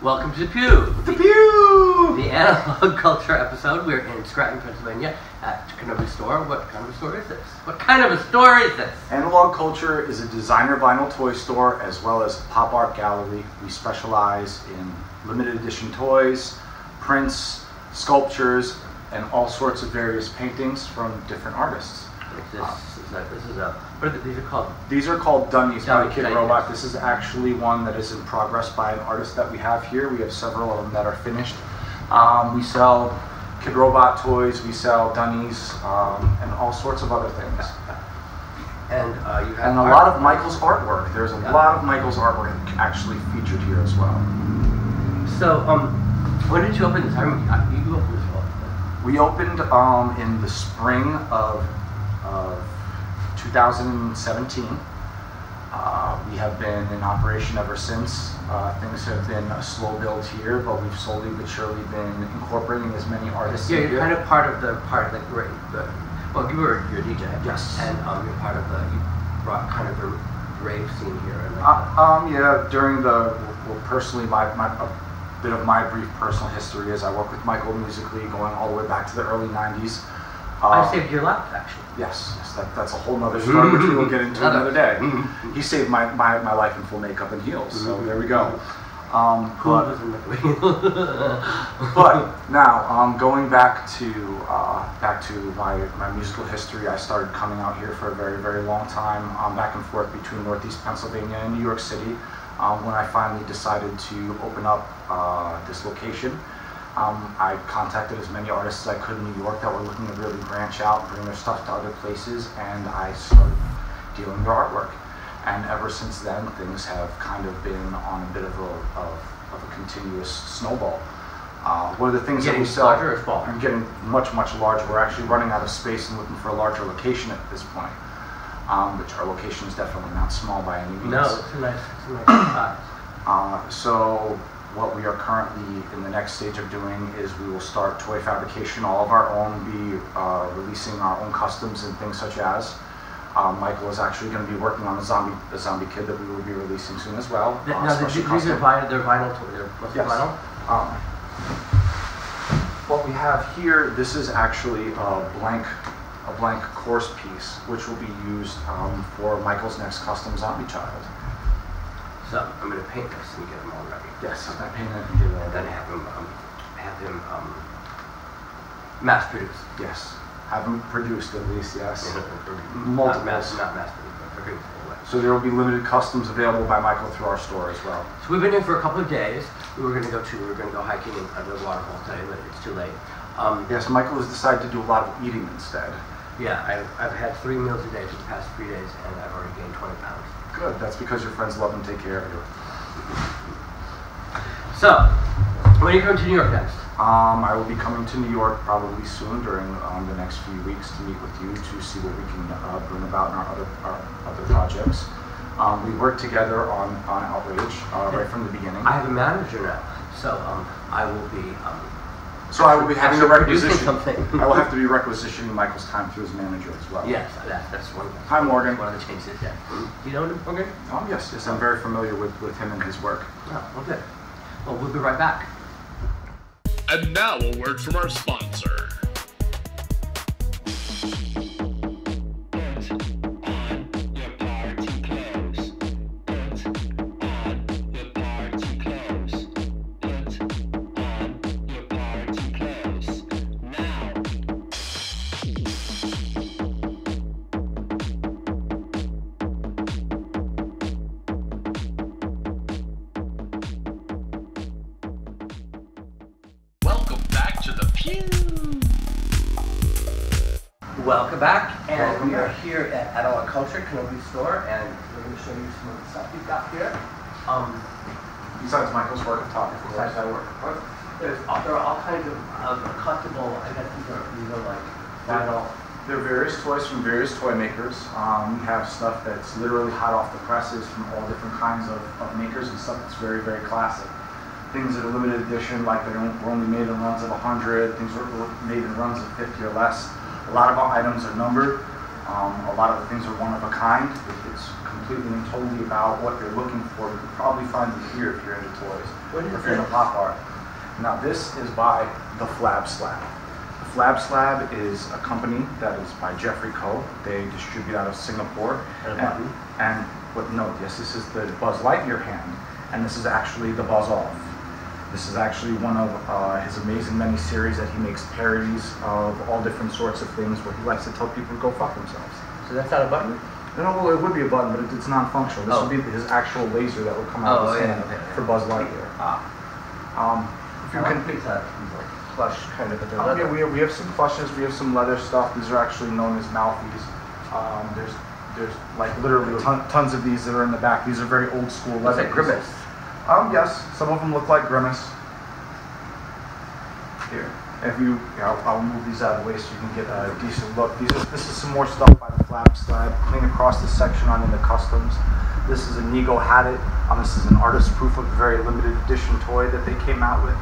Welcome to Peew! The Peew! The analog culture episode. We're in Scranton, Pennsylvania at Kanobi store. What kind of a store is this? What kind of a store is this? Analog Culture is a designer vinyl toy store as well as a pop art gallery. We specialize in limited edition toys, prints, sculptures, and all sorts of various paintings from different artists. What are these are called? These are called dummies by Kid Robot. This is actually one that is in progress by an artist that we have here. We have several of them that are finished. We sell Kid Robot toys, we sell dummies, and all sorts of other things. And you have a lot of Michael's artwork. There's a lot of Michael's artwork actually featured here as well. So, when did you open this? You opened this one. We opened in the spring of 2017. We have been in operation ever since. Things have been a slow build here, but we've slowly but surely been incorporating as many artists. Yeah, you're kind of part of the well, you're a DJ. Yes. And you're part of you brought kind of the rave scene here. And yeah, during personally, a bit of my brief personal history is I work with Michael musically going all the way back to the early 90s. I saved your life, actually. Yes, that's a whole nother story which we will get into another day. He saved my life in full makeup and heels, so there we go. But now, going back to my musical history, I started coming out here for a very, very long time, back and forth between Northeast Pennsylvania and New York City. When I finally decided to open up this location, I contacted as many artists as I could in New York that were looking to really branch out and bring their stuff to other places, and I started dealing their artwork. And ever since then, things have kind of been on a bit of a continuous snowball. One of the things that we sell are getting much, much larger. We're actually running out of space and looking for a larger location at this point, which our location is definitely not small by any means. No, it's a nice size. So what we are currently in the next stage of doing is we will start toy fabrication, all of our own, be releasing our own customs and things such as. Michael is actually going to be working on a zombie kid that we will be releasing soon as well. Now, these are vinyl, they're vinyl toys. Yes. Vinyl? What we have here, this is actually a blank course piece, which will be used for Michael's next custom zombie child. So I'm going to paint this and get him all ready. Yes, he's going to paint it and get it all ready. Then have him mass produced. Yes, have him produced at least. Yes, multiple. Not mass produced, but produced. So there will be limited customs available by Michael through our store as well. So we've been here for a couple of days. We were going to go hiking under the waterfall today, but it's too late. Yes, Michael has decided to do a lot of eating instead. Yeah, I've had 3 meals a day for the past 3 days, and I've already gained 20 pounds. Good. That's because your friends love and take care of you. So, when are you coming to New York next? I will be coming to New York probably soon during the next few weeks to meet with you to see what we can bring about in our other projects. We worked together on Outrage right from the beginning. I have a manager now, so I will be. So I will be having to requisition something. I will have to be requisitioning Michael's time through his manager as well. Yes, that's one. Hi, Morgan. One of the changes. Yeah. Do you know him, Morgan? Yes, I'm very familiar with him and his work. Oh, okay. Well, we'll be right back. And now a word from our sponsor. Welcome back, and we are here at Analog Culture, Kanobi store, and we're going to show you some of the stuff we've got here. Besides Michael's work of photography, besides my work, there are all kinds of collectible. I guess these are like vinyl. There are various toys from various toy makers. We have stuff that's literally hot off the presses from all different kinds of makers, and stuff that's very, very classic. Things that are limited edition, like they were only made in runs of 100. Things were made in runs of 50 or less. A lot of our items are numbered. A lot of the things are one of a kind. It's completely and totally about what you're looking for, you can probably find it here if you're into toys. What is or if you're into pop art. Now this is by the Flab Slab. The Flab Slab is a company that is by Jeffrey Koh. They distribute out of Singapore. And what? No, yes, this is the Buzz Lightyear hand, and this is actually the Buzz Off. This is actually one of his amazing many series that he makes parodies of all different sorts of things where he likes to tell people to go fuck themselves. So that's not a button? No, well, it would be a button, but it's non-functional. This would be his actual laser that would come out of his hand for Buzz Lightyear. If you can pick that plush kind of a yeah, we have some plushes, we have some leather stuff. These are actually known as Mouthies. There's like literally tons of these that are in the back. These are very old school leather. Like Grimace. Yes, some of them look like Grimace. Here, I'll move these out of the way so you can get a decent look. This is some more stuff by the Flab Slab. Clean across the section on into customs. This is a Nego Had It. This is an artist proof of a very limited edition toy that they came out with.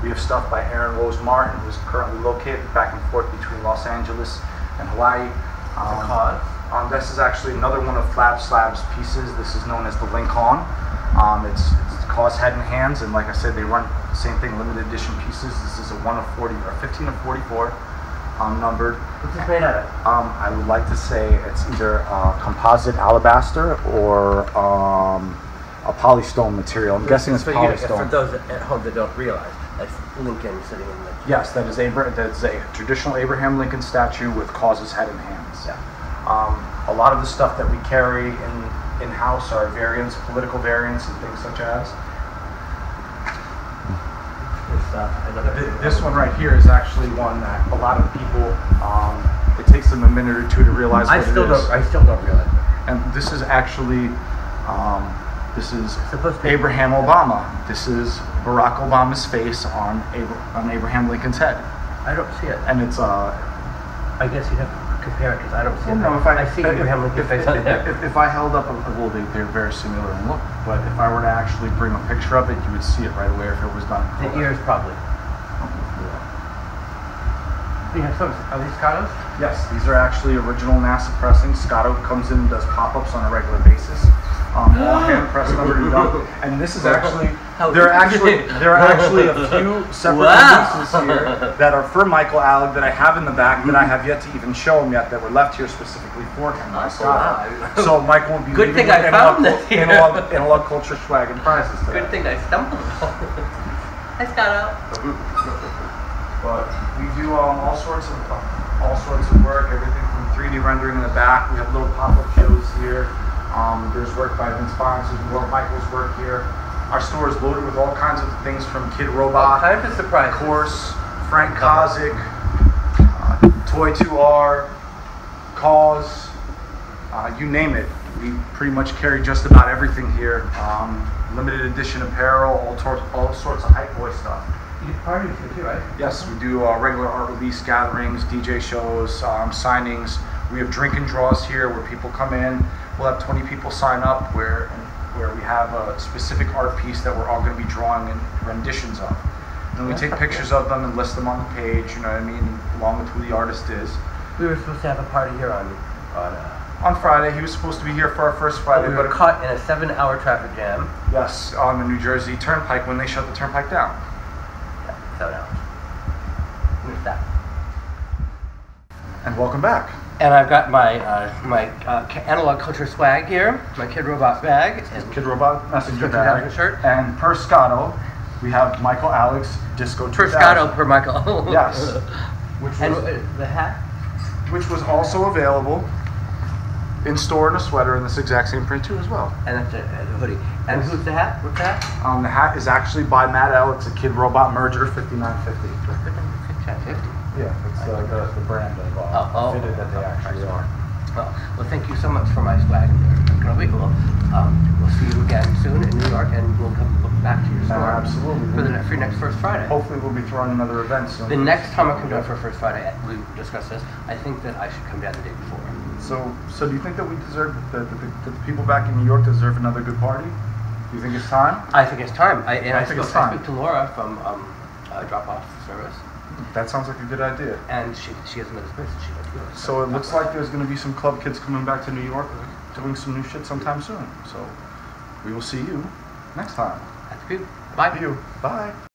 We have stuff by Aaron Rose Martin, who is currently located back and forth between Los Angeles and Hawaii. This is actually another one of Flab Slab's pieces. This is known as the Lincoln. It's Cause Head and Hands, and like I said, they run the same thing, limited edition pieces. This is a 1 of 40 or 15 of 44, numbered. What's this made out of? I would like to say it's either composite alabaster or a polystone material. I'm guessing it's polystone. For those at home that don't realize, that's Lincoln sitting in the... Yes, that's a traditional Abraham Lincoln statue with Cause's head and hands. Yeah. A lot of the stuff that we carry in-house are variants, political variants, and things such as. This one right here is actually one that a lot of people, it takes them a minute or two to realize what it is. I still don't realize it. And this is actually, this is Abraham Obama. This is Barack Obama's face on Abraham Lincoln's head. I don't see it. And it's, I guess you'd have to compare it because I don't see it. No, I see Abraham Lincoln's face on there. If I held up they're very similar in look, but if I were to actually bring a picture of it, you would see it right away if it was done. The ears, probably. Yeah, so are these Scottos? Yes, these are actually original NASA pressings. Scotto comes in and does pop-ups on a regular basis. All hand pressed number to done. And this is actually there are actually a few separate releases here that are for Michael Alig that I have in the back that I have yet to even show him yet that were left here specifically for him by Scotto. So Michael will be good thing I found this here. Analog culture swag and prizes today. Good thing I stumbled upon it. Hi Scotto. But we do all sorts of work, everything from 3D rendering in the back. We have little pop-up shows here. There's work by Vince Bonds, there's more Michael's work here. Our store is loaded with all kinds of things from Kid Robot, time to surprise. Course, Frank Kozik, Toy 2R, Cause, you name it. We pretty much carry just about everything here. Limited edition apparel, all sorts of hype boy stuff. You do parties here too, right? Yes, we do regular art release gatherings, DJ shows, signings. We have drink and draws here where people come in. We'll have 20 people sign up where we have a specific art piece that we're all going to be drawing in renditions of. And we take pictures of them and list them on the page, you know what I mean, along with who the artist is. We were supposed to have a party here on Friday. He was supposed to be here for our first Friday. We were caught in a 7-hour traffic jam. Yes, on the New Jersey Turnpike when they shut the turnpike down. 7 hours. Where's that? And welcome back. And I've got my analog culture swag here, my Kid Robot bag, and Kid Robot messenger bag, shirt. And per Scotto, we have Michael Alig's Disco 2000. Per Scotto, per Michael. Yes. And the hat? Which was also available in store in a sweater in this exact same print too as well. And that's the hoodie. And yes. Who's the hat? What's that? The hat is actually by Matt L. It's a Kid Robot merger, 5950. 5950? Yeah, it's the brand of fitted that they actually are. Well, thank you so much for my swag. We'll see you again soon in New York, and we'll come back to your store. Absolutely. For your next First Friday. Hopefully we'll be throwing another event soon. The next time I come down for First Friday, we discuss this. I think that I should come down the day before. So do you think that we deserve that the people back in New York deserve another good party? Do you think it's time? I think it's time. I think to Laura from Drop Off Service. That sounds like a good idea. And she has another space that she'd like to go. So it looks like there's going to be some club kids coming back to New York. doing some new shit sometime soon. So we will see you next time. That's Peeew. Bye. Peeew. Bye.